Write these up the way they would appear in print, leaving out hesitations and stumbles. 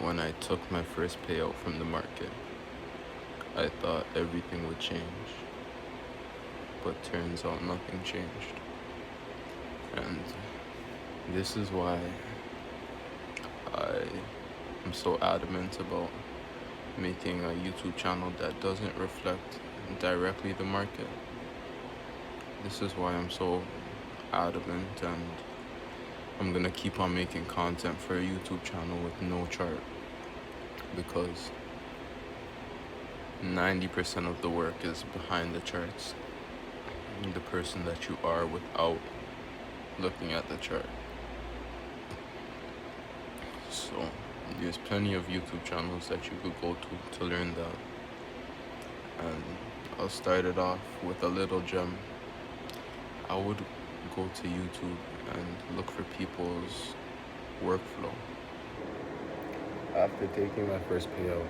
when I took my first payout from the market, I thought everything would change, but turns out nothing changed. And this is why I am so adamant about making a YouTube channel that doesn't reflect directly the market. This is why I'm so adamant, and I'm gonna keep on making content for a YouTube channel with no chart, because 90% of the work is behind the charts. The person that you are without looking at the chart. So there's plenty of YouTube channels that you could go to learn that. And I'll start it off with a little gem. I would go to YouTube and look for people's workflow. After taking my first payout,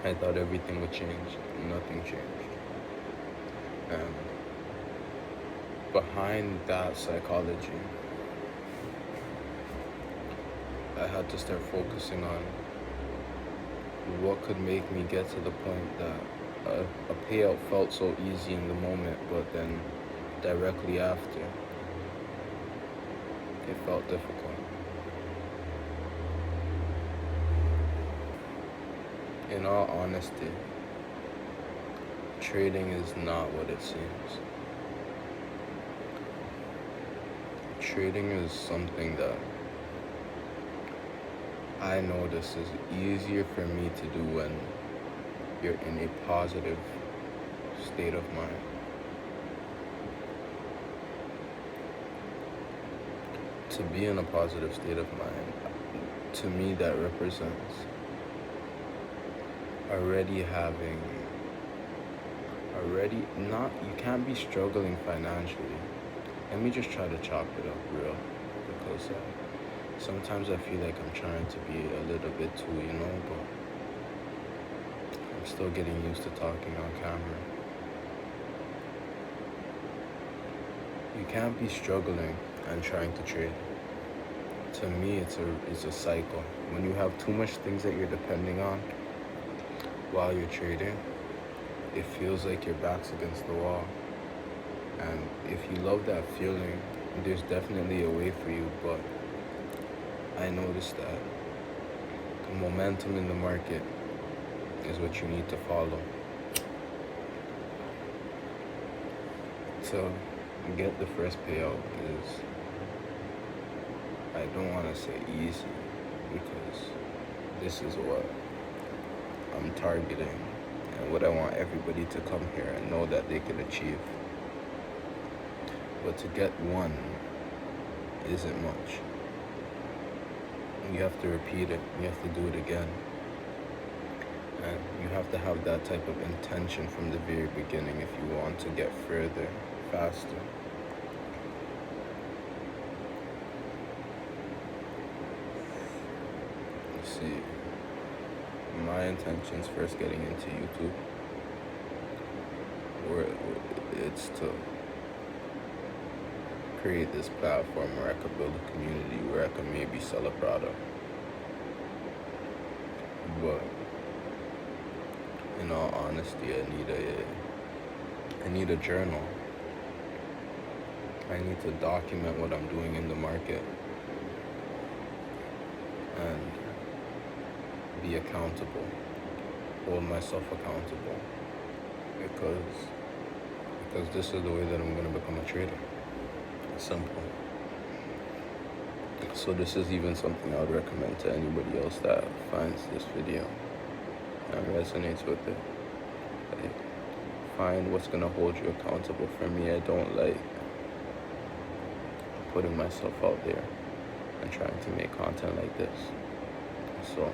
I thought everything would change. Nothing changed. And behind that psychology, I had to start focusing on what could make me get to the point that a payout felt so easy in the moment, but then directly after, it felt difficult. In all honesty, trading is not what it seems. Trading is something that I notice is easier for me to do when you're in a positive state of mind. To be in a positive state of mind, to me that represents you can't be struggling financially. Let me just try to chop it up real, because sometimes I feel like I'm trying to be a little bit too, but I'm still getting used to talking on camera. You can't be struggling and trying to trade. To me, it's a cycle. When you have too much things that you're depending on while you're trading, it feels like your back's against the wall. And if you love that feeling, there's definitely a way for you, but I noticed that the momentum in the market is what you need to follow. To get the first payout is, I don't want to say easy, because this is what I'm targeting and what I want everybody to come here and know that they can achieve. But to get one isn't much. You have to repeat it, you have to do it again. And you have to have that type of intention from the very beginning if you want to get further, faster. You see, my intentions first getting into YouTube it's to create this platform where I could build a community where I could maybe sell a product. But in all honesty, I need a journal. I need to document what I'm doing in the market and be accountable, hold myself accountable, because this is the way that I'm going to become a trader. It's simple. So this is even something I would recommend to anybody else that finds this video and resonates with it. Like, find what's going to hold you accountable. For me, I don't like putting myself out there and trying to make content like this. So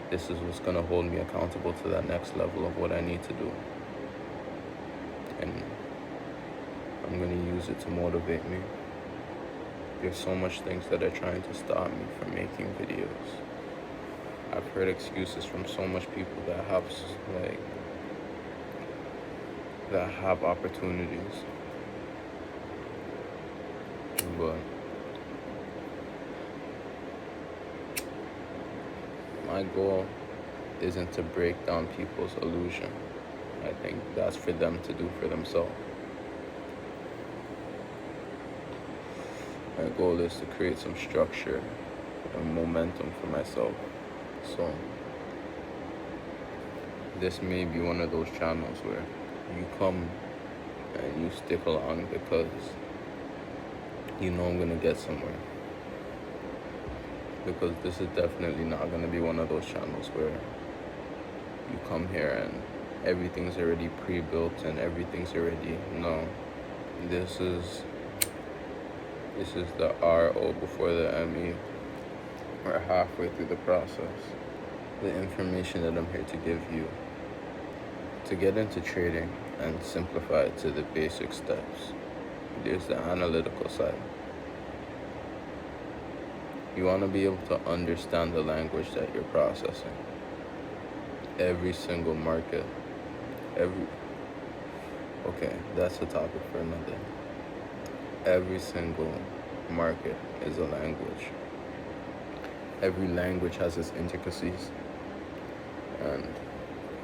this is what's going to hold me accountable to that next level of what I need to do. And I'm going to use it to motivate me. There's so much things that are trying to stop me from making videos. I've heard excuses from so much people that have opportunities. But my goal isn't to break down people's illusion. I think that's for them to do for themselves. My goal is to create some structure and momentum for myself. So this may be one of those channels where you come and you stick along because you know I'm gonna get somewhere. Because this is definitely not gonna be one of those channels where you come here and everything's already pre-built and everything's already, no. This is the RO before the ME. We're halfway through the process. The information that I'm here to give you to get into trading and simplify it to the basic steps. There's the analytical side. You want to be able to understand the language that you're processing. Every single market, okay, that's a topic for another. Every single market is a language. Every language has its intricacies. And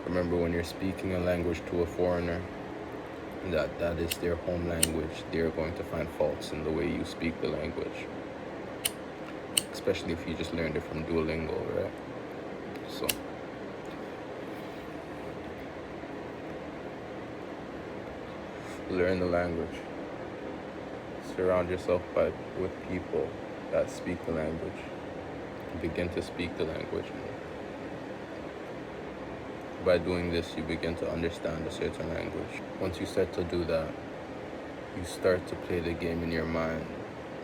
remember, when you're speaking a language to a foreigner, that is their home language, they're going to find faults in the way you speak the language. Especially if you just learned it from Duolingo, right? So learn the language. Surround yourself with people that speak the language. Begin to speak the language. By doing this, you begin to understand a certain language. Once you start to do that, you start to play the game in your mind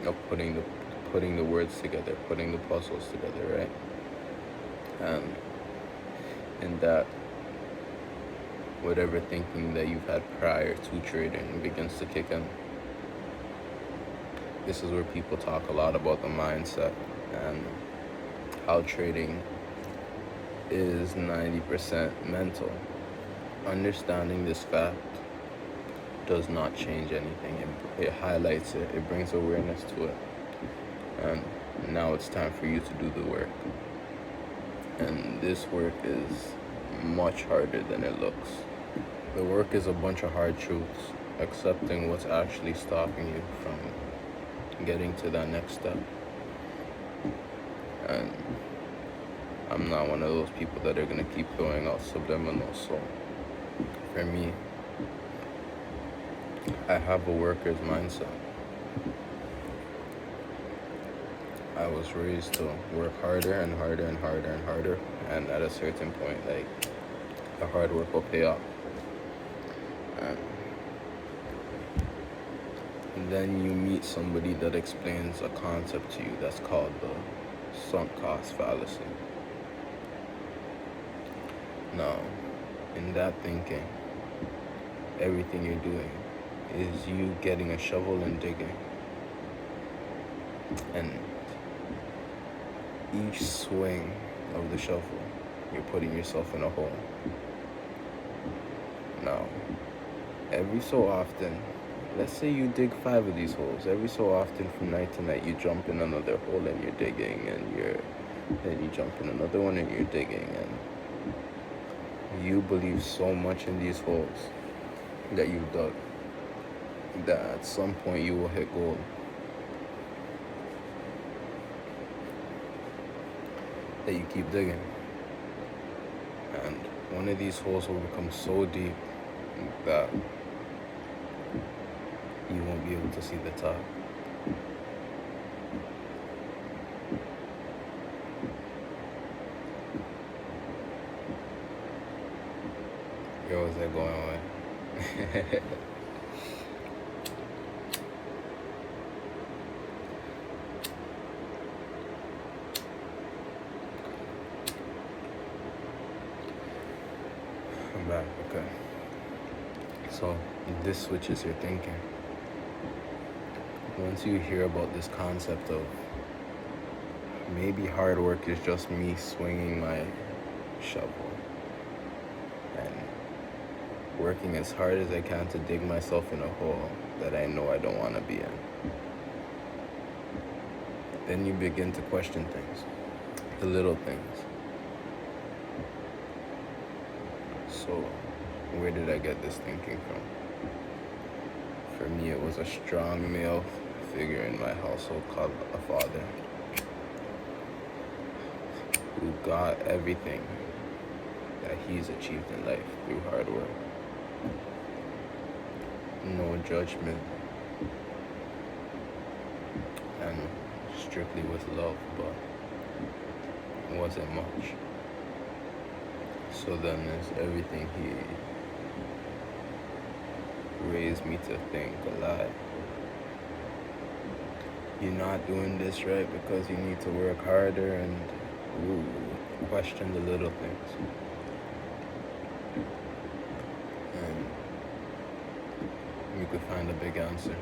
of putting the words together, putting the puzzles together, right? And in that, whatever thinking that you've had prior to trading begins to kick in. This is where people talk a lot about the mindset and how trading is 90% mental. Understanding this fact does not change anything. It highlights it. It brings awareness to it. And now it's time for you to do the work. And this work is much harder than it looks. The work is a bunch of hard truths, accepting what's actually stopping you from getting to that next step. And I'm not one of those people that are gonna keep throwing out subliminals. So for me, I have a worker's mindset. I was raised to work harder and harder and harder and harder, and at a certain point, like, the hard work will pay off. And then you meet somebody that explains a concept to you that's called the sunk cost fallacy. Now, in that thinking, everything you're doing is you getting a shovel and digging. And each swing of the shovel, you're putting yourself in a hole. Now, every so often, let's say you dig 5 of these holes. Every so often, from night to night, you jump in another hole and you're digging, and then you jump in another one and you're digging, and you believe so much in these holes that you've dug that at some point you will hit gold. That you keep digging, and one of these holes will become so deep that you won't be able to see the top. Yo, is that going on? I'm back, okay. So this switches your thinking. Once you hear about this concept of maybe hard work is just me swinging my shovel and working as hard as I can to dig myself in a hole that I know I don't want to be in, then you begin to question things, the little things. So where did I get this thinking from? For me, it was a strong male figure in my household called a father, who got everything that he's achieved in life through hard work. No judgment, and strictly with love, but it wasn't much. So then there's everything he raised me to think a lot. You're not doing this right because you need to work harder, and question the little things. And you could find a big answer.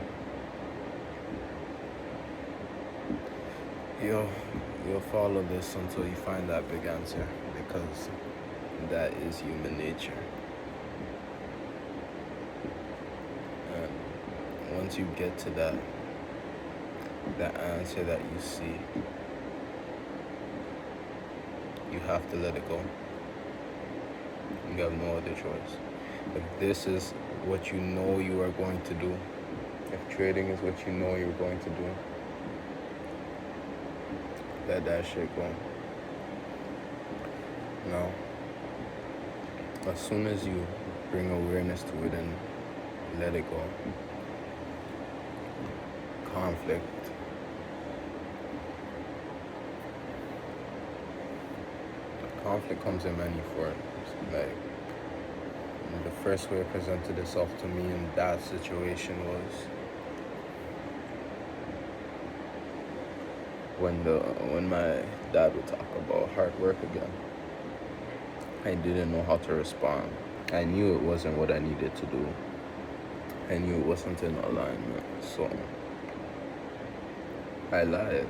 You'll follow this until you find that big answer, because that is human nature. And once you get to that answer that you see, you have to let it go. You have no other choice. If this is what you know you are going to do, if trading is what you know you're going to do, let that shit go. Now, as soon as you bring awareness to it and let it go, conflict comes in many forms. Like, the first way it presented itself to me in that situation was when my dad would talk about hard work again. I didn't know how to respond. I knew it wasn't what I needed to do. I knew it wasn't in alignment, so I lied.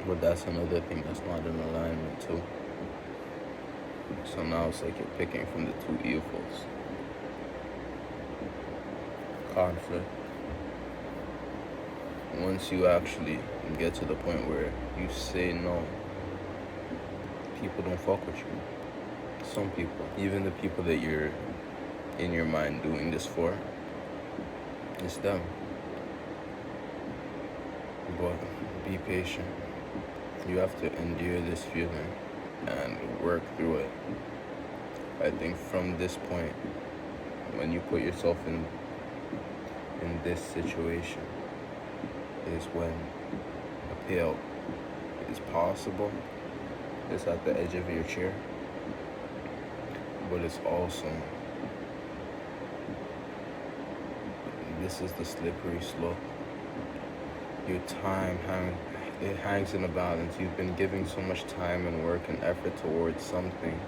But that's another thing that's not in alignment too. So now it's like you're picking from the two evils. Conflict. Once you actually get to the point where you say no, people don't fuck with you. Some people, even the people that you're in your mind doing this for, it's them. But be patient. You have to endure this feeling and work through it. I think from this point, when you put yourself in this situation, is when a payout is possible. It's at the edge of your chair, but it's also, this is the slippery slope. Your time hangs in a balance. You've been giving so much time and work and effort towards something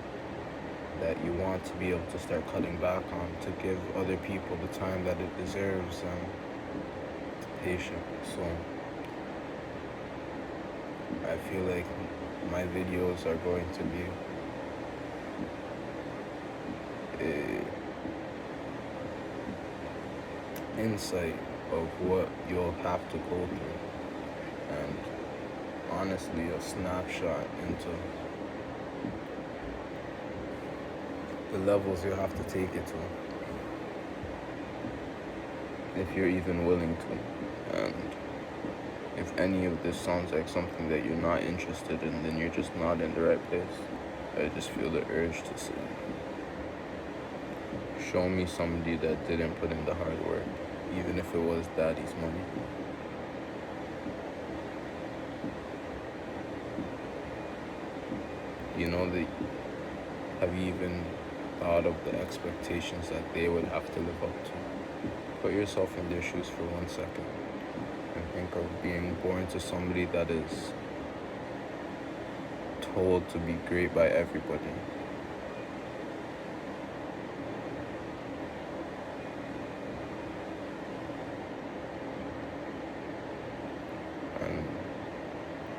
that you want to be able to start cutting back on, to give other people the time that it deserves, and patience. So I feel like my videos are going to be a insight of what you'll have to go through, and honestly a snapshot into the levels you'll have to take it to, if you're even willing to. And if any of this sounds like something that you're not interested in, then you're just not in the right place. I just feel the urge to say, show me somebody that didn't put in the hard work, even if it was daddy's money. You know, have you even thought of the expectations that they would have to live up to? Put yourself in their shoes for 1 second and think of being born to somebody that is told to be great by everybody. And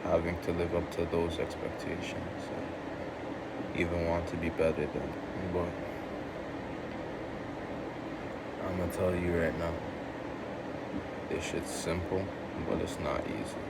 having to live up to those expectations, even want to be better than. But I'm gonna tell you right now, this shit's simple, but it's not easy.